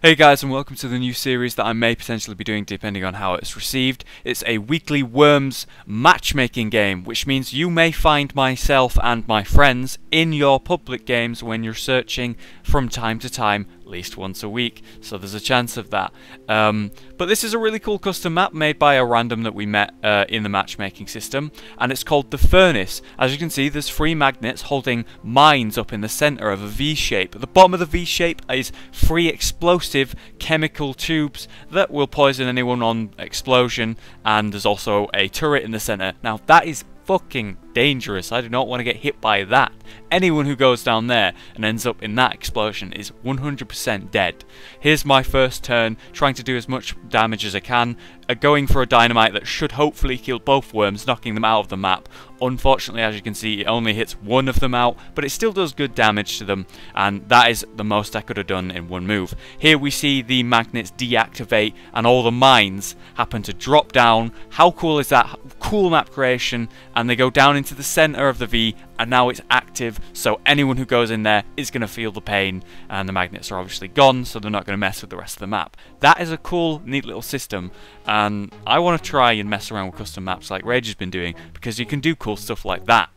Hey guys, and welcome to the new series that I may potentially be doing depending on how it's received. It's a weekly worms matchmaking game, which means you may find myself and my friends in your public games when you're searching from time to time, at least once a week, so there's a chance of that. But this is a really cool custom map made by a random that we met in the matchmaking system, and it's called the Furnace. As you can see, there's 3 magnets holding mines up in the centre of a V shape. At the bottom of the V shape is 3 explosive chemical tubes that will poison anyone on explosion, and there's also a turret in the centre. Now that is fucking dangerous. I do not want to get hit by that. Anyone who goes down there and ends up in that explosion is 100% dead. Here's my first turn, trying to do as much damage as I can, going for a dynamite that should hopefully kill both worms, knocking them out of the map. Unfortunately, as you can see, it only hits one of them out, but it still does good damage to them, and that is the most I could have done in one move. Here we see the magnets deactivate and all the mines happen to drop down. How cool is that? Cool map creation, and they go down into the center of the V, and now it's active, so anyone who goes in there is going to feel the pain, and the magnets are obviously gone, so they're not going to mess with the rest of the map. That is a cool, neat little system, and I want to try and mess around with custom maps like Rage has been doing, because you can do cool stuff like that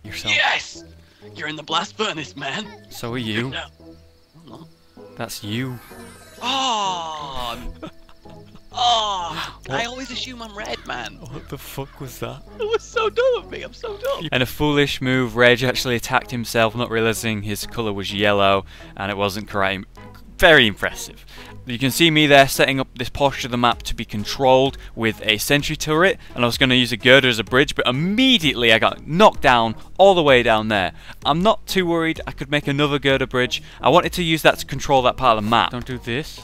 yourself. Yes! You're in the blast furnace, man! So are you. No. That's you. Oh! Oh! I always assume I'm red, man. What the fuck was that? It was so dumb of me, I'm so dumb. And a foolish move, Rage actually attacked himself, not realizing his colour was yellow, and it wasn't correct. Very impressive. You can see me there setting up this portion of the map to be controlled with a sentry turret, and I was going to use a girder as a bridge, but immediately I got knocked down all the way down there. I'm not too worried, I could make another girder bridge. I wanted to use that to control that part of the map. Don't do this.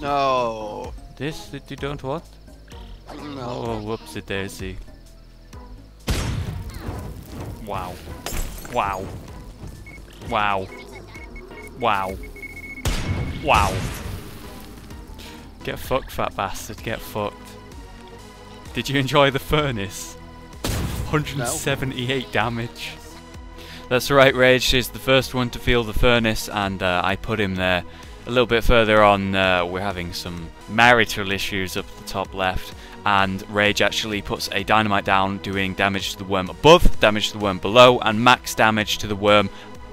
No. This? You don't what? No. Oh, whoopsie daisy. Wow. Wow. Wow. Wow. Wow. Get fucked, fat bastard. Get fucked. Did you enjoy the furnace? 178 damage. That's right, Rage is the first one to feel the furnace, and I put him there. A little bit further on, we're having some marital issues up the top left, and Rage actually puts a dynamite down, doing damage to the worm above, damage to the worm below, and max damage to the worm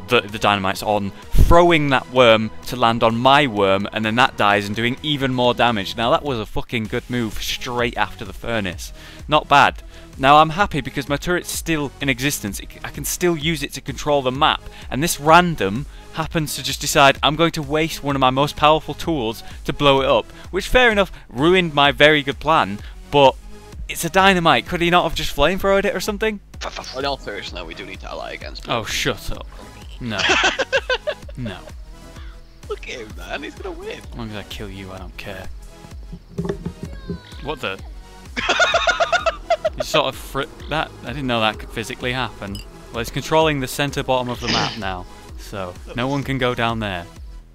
that the dynamite's on, throwing that worm to land on my worm, and then that dies and doing even more damage. Now that was a fucking good move straight after the furnace. Not bad. Now I'm happy because my turret's still in existence. I can still use it to control the map, and this random happens to just decide I'm going to waste one of my most powerful tools to blow it up, which fair enough ruined my very good plan, but it's a dynamite. Could he not have just flamethrowed it or something? In all seriousness, now we do need to ally against him. Oh, shut up. No. No. Look at him, man, he's gonna win. As long as I kill you, I don't care. What the? You sort of that. I didn't know that could physically happen. Well, it's controlling the center bottom of the map now, so no one can go down there.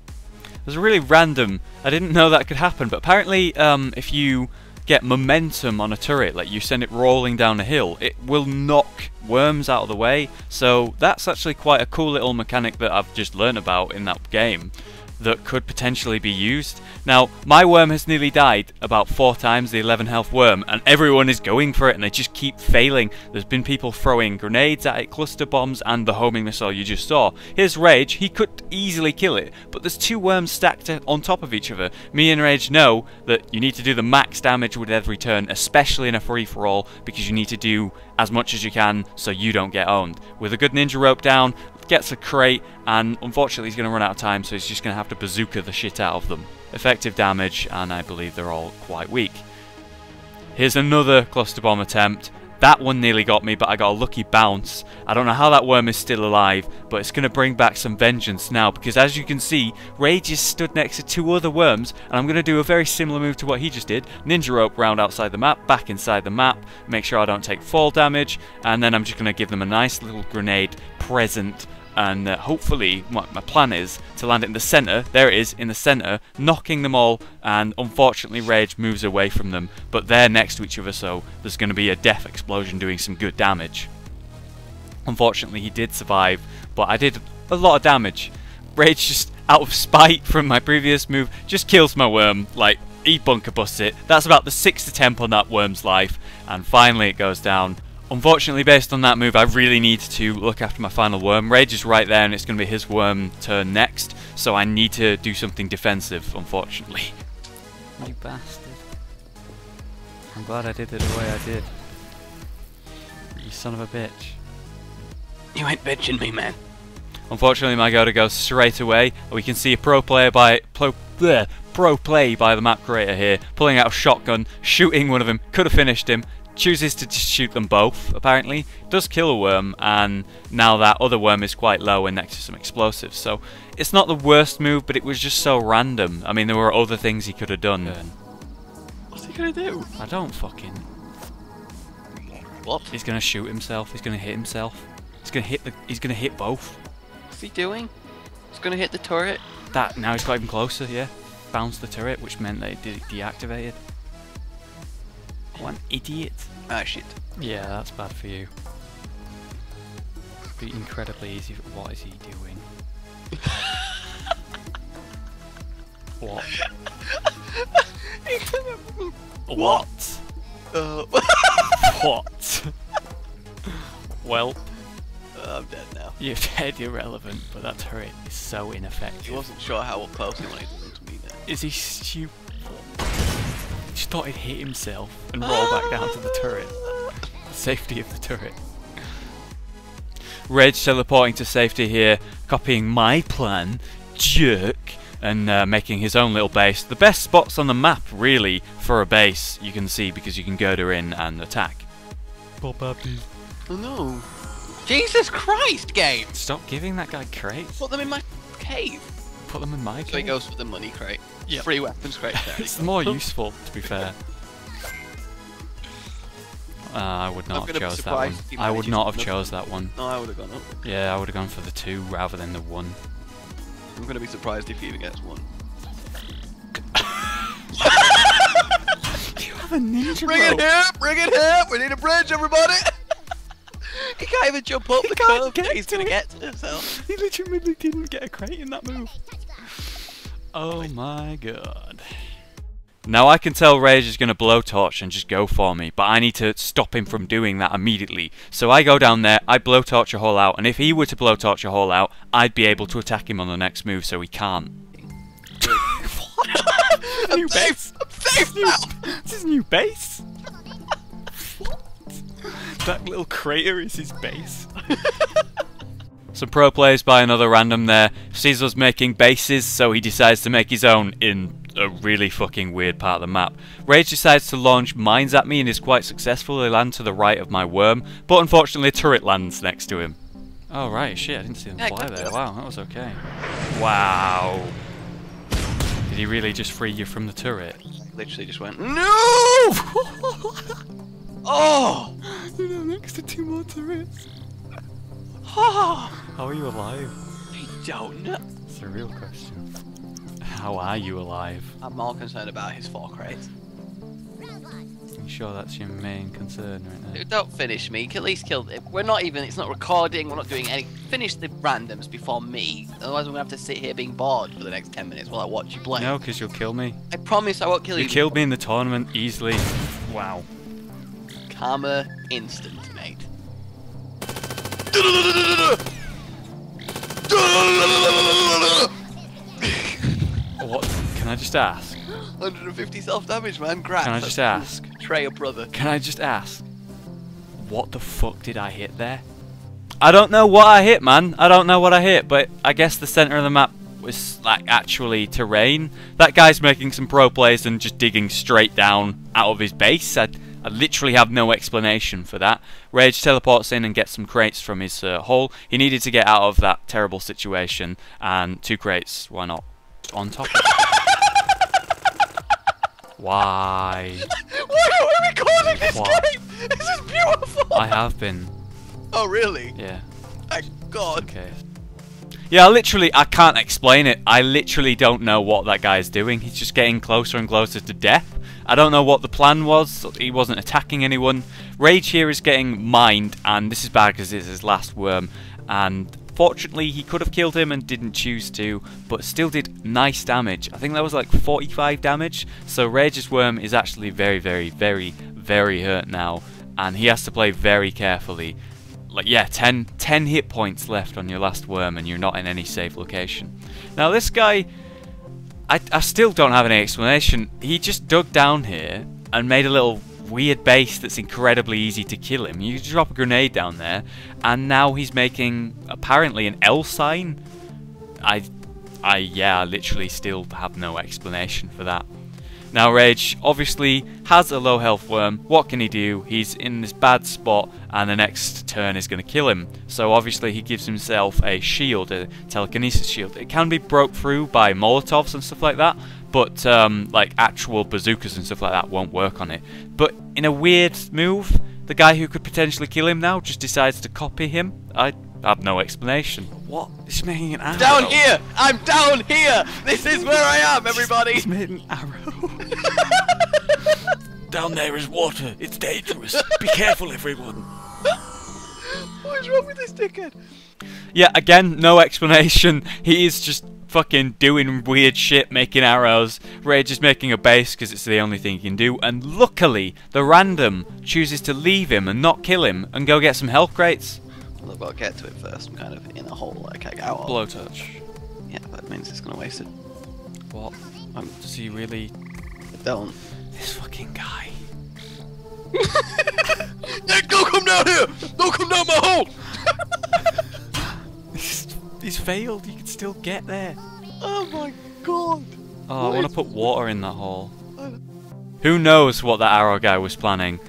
It was really random. I didn't know that could happen, but apparently, if you get momentum on a turret, like you send it rolling down a hill, it will knock worms out of the way. So that's actually quite a cool little mechanic that I've just learned about in that game that could potentially be used. Now, my worm has nearly died about 4 times, the 11 health worm, and everyone is going for it and they just keep failing. There's been people throwing grenades at it, cluster bombs, and the homing missile you just saw. Here's Rage, he could easily kill it, but there's 2 worms stacked on top of each other. Me and Rage know that you need to do the max damage with every turn, especially in a free-for-all, because you need to do as much as you can so you don't get owned. With a good ninja rope down, gets a crate, and unfortunately he's going to run out of time, so he's just going to have to bazooka the shit out of them. Effective damage, and I believe they're all quite weak. Here's another cluster bomb attempt. That one nearly got me, but I got a lucky bounce. I don't know how that worm is still alive, but it's going to bring back some vengeance now, because as you can see, Rage is stood next to 2 other worms, and I'm going to do a very similar move to what he just did. Ninja rope round outside the map, back inside the map, make sure I don't take fall damage, and then I'm just going to give them a nice little grenade present, and hopefully what my plan is to land it in the center. There it is, in the center, knocking them all, and unfortunately Rage moves away from them, but they're next to each other, so there's going to be a death explosion doing some good damage. Unfortunately he did survive, but I did a lot of damage. Rage just, out of spite from my previous move, just kills my worm. Like, he bunker busts it. That's about the 6th attempt on that worm's life, and finally it goes down. Unfortunately, based on that move, I really need to look after my final worm. Rage is right there, and it's going to be his worm turn next, so I need to do something defensive, unfortunately. You bastard. I'm glad I did it the way I did. You son of a bitch. You ain't bitching me, man. Unfortunately, my go to go straight away. We can see a pro play by the map creator here, pulling out a shotgun, shooting one of them. Could have finished him. Chooses to just shoot them both. Apparently, does kill a worm, and now that other worm is quite low and next to some explosives. So it's not the worst move, but it was just so random. I mean, there were other things he could have done. What's he gonna do? I don't fucking. What? He's gonna shoot himself. He's gonna hit himself. He's gonna hit the. He's gonna hit both. What's he doing? He's gonna hit the turret. That now he's got even closer. Yeah, bounced the turret, which meant that it deactivated. What an idiot. Ah, shit. Yeah, that's bad for you. Be incredibly easy. What is he doing? What? What? What? Well, I'm dead now. you're dead, irrelevant, but that turret is so ineffective. He wasn't sure how close he wanted to me then. Is he stupid? He just thought he'd hit himself and roll back down to the turret. The safety of the turret. Rage teleporting to safety here, copying my plan, jerk, and making his own little base. The best spots on the map, really, for a base, you can see, because you can girder in and attack. Pop happy. Oh no. Jesus Christ, game! Stop giving that guy crates. Put them in my cave. Put them in my So he cave. goes for the money crate. Yep. Free weapons crate. There It's more useful, to be fair. I would not have chose that one. I would not have chose that one. No, I would have gone up. Yeah, I would have gone for the 2 rather than the 1. I'm gonna be surprised if he even gets 1. You have a ninja Bring it here! Bring it here! We need a bridge, everybody! He can't even jump up the curve that he's gonna get to himself. He literally didn't get a crate in that move. Oh my god. Now I can tell Rage is going to blowtorch and just go for me, but I need to stop him from doing that immediately. So I go down there, I blowtorch a hole out, and if he were to blowtorch a hole out, I'd be able to attack him on the next move, so he can't. I'm safe! I'm safe now! This is new base? What? That little crater is his base. Some pro plays by another random there. Sees us making bases, so he decides to make his own in a really fucking weird part of the map. Rage decides to launch mines at me and is quite successful. They land to the right of my worm, but unfortunately a turret lands next to him. Oh right, shit, I didn't see them fly there. Wow, that was okay. Wow. Did he really just free you from the turret? Literally just went, no! Oh! You're now next to 2 more turrets. Oh! How are you alive? I don't know. It's a real question. How are you alive? I'm more concerned about his 4 crates. You sure that's your main concern right now? Dude, don't finish me. At least kill it. We're not even, it's not recording, we're not doing any. Finish the randoms before me. Otherwise, we're gonna have to sit here being bored for the next 10 minutes while I watch you play. No, because you'll kill me. I promise I won't kill you. You killed me in the tournament easily. Wow. Karma instant, mate. What? Can I just ask? 150 self-damage, man. Crap. Can I just ask? Betray a brother. Can I just ask? What the fuck did I hit there? I don't know what I hit, man. I don't know what I hit, but I guess the center of the map was like actually terrain. That guy's making some pro plays and just digging straight down out of his base. I literally have no explanation for that. Rage teleports in and gets some crates from his hole. He needed to get out of that terrible situation, and 2 crates, why not? On top of it. Why? Why are we recording this game? This is beautiful! I have been. Oh, really? Yeah. Thank God. Okay. Yeah, I can't explain it. I literally don't know what that guy's doing. He's just getting closer and closer to death. I don't know what the plan was. He wasn't attacking anyone. Rage here is getting mined, and this is bad because it's his last worm. And Unfortunately, he could have killed him and didn't choose to, but still did nice damage. I think that was like 45 damage, so Rage's worm is actually very, very, very, very hurt now, and he has to play very carefully. Like, yeah, 10 hit points left on your last worm and you're not in any safe location. Now this guy, I still don't have any explanation. He just dug down here and made a little weird base that's incredibly easy to kill him. You drop a grenade down there and now he's making apparently an L sign. I literally still have no explanation for that. Now Rage obviously has a low health worm. What can he do? He's in this bad spot and the next turn is going to kill him. So obviously he gives himself a shield, a telekinesis shield. It can be broke through by molotovs and stuff like that, but like actual bazookas and stuff like that won't work on it. But in a weird move, the guy who could potentially kill him now just decides to copy him. I have no explanation. What? He's making an arrow. Down here! I'm down here! This is where I am, everybody! He's made an arrow. Down there is water. It's dangerous. Be careful, everyone. What is wrong with this dickhead? Yeah, again, no explanation. He is just fucking doing weird shit, making arrows. Rage is making a base because it's the only thing he can do. And luckily, the random chooses to leave him and not kill him and go get some health crates. Look, I'll get to it first. I'm kind of in a hole I can't get out of. Blowtorch. Yeah, that means it's gonna waste it. What? Does he really? Don't. This fucking guy. Nick, don't come down here! Don't come down my hole! He's failed. You can still get there. Oh my god! Oh, I want to put water in that hole. Who knows what that arrow guy was planning?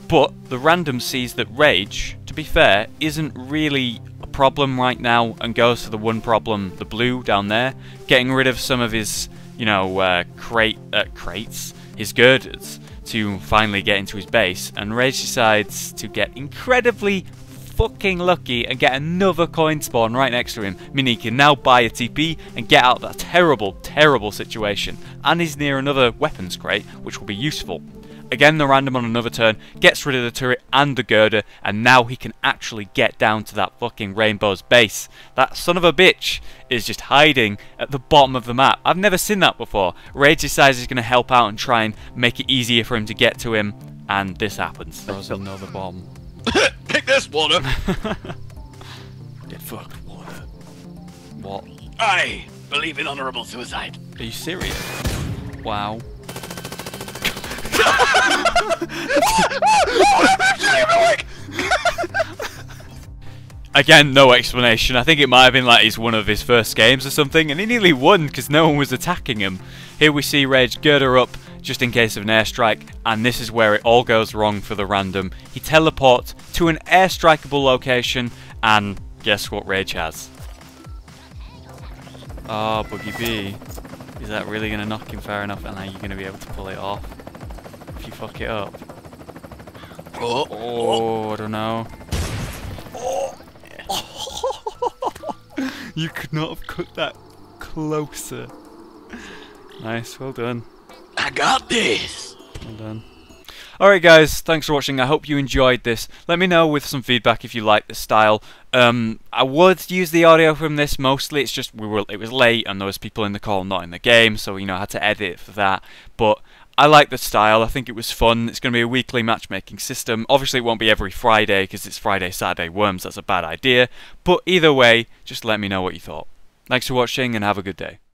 But the random sees that Rage, to be fair, isn't really a problem right now and goes for the one problem, the blue down there, getting rid of some of his, you know, crates, his girders, to finally get into his base. And Rage decides to get incredibly fucking lucky and get another coin spawn right next to him, meaning he can now buy a TP and get out of that terrible, terrible situation. And he's near another weapons crate, which will be useful. Again, the random on another turn gets rid of the turret and the girder, and now he can actually get down to that fucking Rainbow's base. That son of a bitch is just hiding at the bottom of the map. I've never seen that before. Rage decides he's going to help out and try and make it easier for him to get to him, and this happens. Throws another bomb. Pick this, water! Get fucked, water. What? I believe in honourable suicide. Are you serious? Wow. Again, no explanation. I think it might have been like one of his first games or something, and he nearly won because no one was attacking him. Here we see Rage girder up just in case of an airstrike, and this is where it all goes wrong for the random. He teleports to an airstrikeable location, and guess what Rage has? Oh, Boogie B. Is that really going to knock him far enough, and are you going to be able to pull it off? If you fuck it up. Oh, I don't know. You could not have cut that closer. Nice, well done. I got this! Well done. Alright guys, thanks for watching. I hope you enjoyed this. Let me know with some feedback if you like this style. I would use the audio from this mostly. It's just it was late and there was people in the call not in the game, so you know I had to edit for that. But I like the style. I think it was fun. It's going to be a weekly matchmaking system. Obviously it won't be every Friday because it's Friday, Saturday worms. That's a bad idea. But either way, just let me know what you thought. Thanks for watching and have a good day.